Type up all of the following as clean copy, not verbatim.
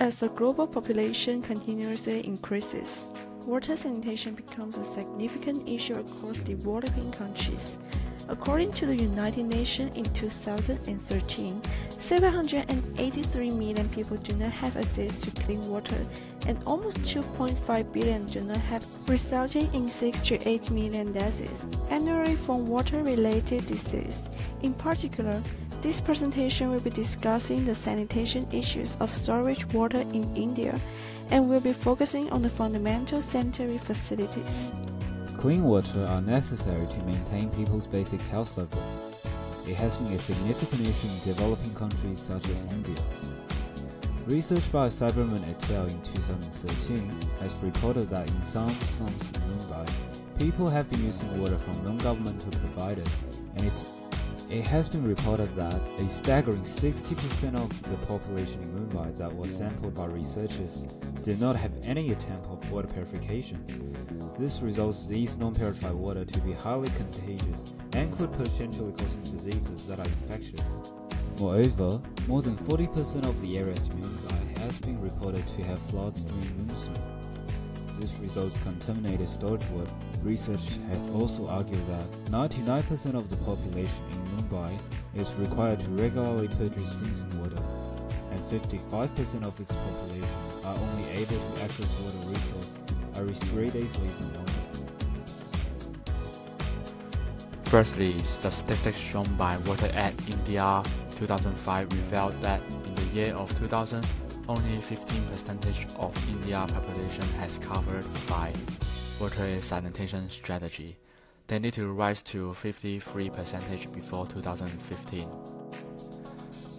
As the global population continuously increases, water sanitation becomes a significant issue across developing countries. According to the United Nations in 2013, 783 million people do not have access to clean water, and almost 2.5 billion do not have, resulting in 6 to 8 million deaths annually from water-related diseases. In particular, this presentation will be discussing the sanitation issues of storage water in India and will be focusing on the fundamental sanitary facilities. Clean water are necessary to maintain people's basic health level. It has been a significant issue in developing countries such as India. Research by Cyberman et al. In 2013 has reported that in some slums in Mumbai, people have been using water from non-governmental providers, and it has been reported that a staggering 60% of the population in Mumbai that was sampled by researchers did not have any attempt of water purification. This results these non-purified water to be highly contagious and could potentially cause diseases that are infectious. Moreover, more than 40% of the areas in Mumbai has been reported to have floods during monsoon. This results contaminated storage water. Research has also argued that 99% of the population in Mumbai is required to regularly purchase drinking water, and 55% of its population are only able to access water resource every 3 days or even longer. Firstly, statistics shown by Water Act India 2005 revealed that in the year of 2000, only 15% of India's population has covered by water sanitation strategy. They need to rise to 53% before 2015.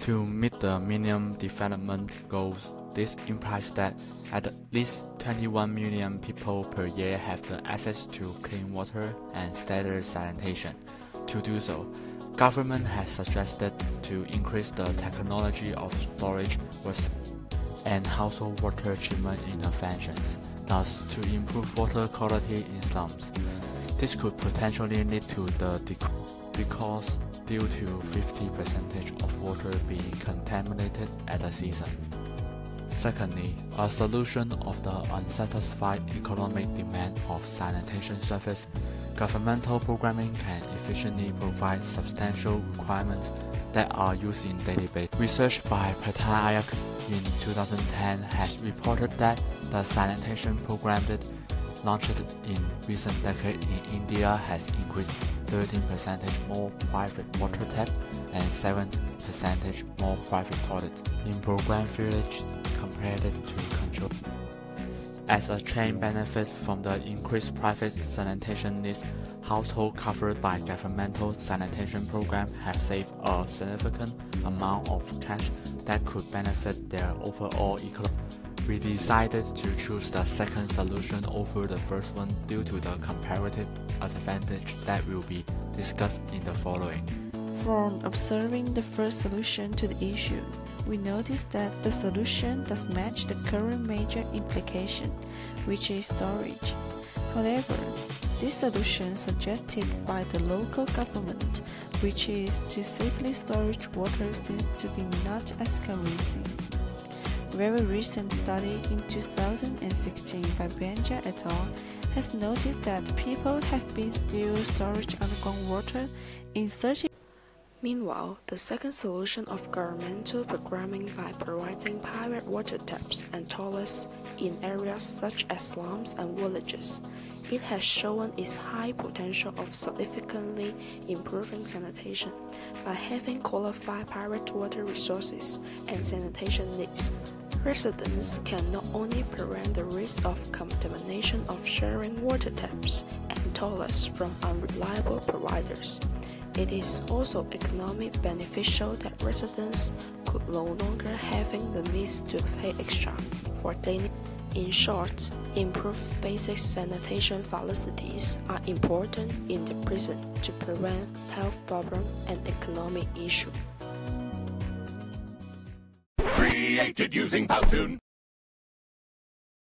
To meet the minimum development goals, this implies that at least 21 million people per year have the access to clean water and standard sanitation. To do so, government has suggested to increase the technology of storage and household water treatment interventions, thus to improve water quality in slums. This could potentially lead to the decrease due to 50% of water being contaminated at a season. Secondly, a solution of the unsatisfied economic demand of sanitation service, governmental programming can efficiently provide substantial requirements that are used in daily basis. Research by Patnaik in 2010 has reported that the sanitation program that launched in recent decades in India has increased 13% more private water tap and 7% more private toilets in program village compared to control. As a chain benefit from the increased private sanitation needs, households covered by governmental sanitation programs have saved a significant amount of cash that could benefit their overall economy. We decided to choose the second solution over the first one due to the comparative advantage that will be discussed in the following. From observing the first solution to the issue, we noticed that the solution does match the current major implication, which is storage. However, this solution suggested by the local government, which is to safely store water, seems to be not as convincing. A very recent study in 2016 by Benja et al. Has noted that people have been still storage underground water in 30. Meanwhile, the second solution of governmental programming by providing private water taps and toilets in areas such as slums and villages, it has shown its high potential of significantly improving sanitation by having qualified private water resources and sanitation needs. Residents can not only prevent the risk of contamination of sharing water taps and toilets from unreliable providers. It is also economically beneficial that residents could no longer having the need to pay extra for daily. In short, improved basic sanitation facilities are important in the prison to prevent health problems and economic issues. Created using Powtoon.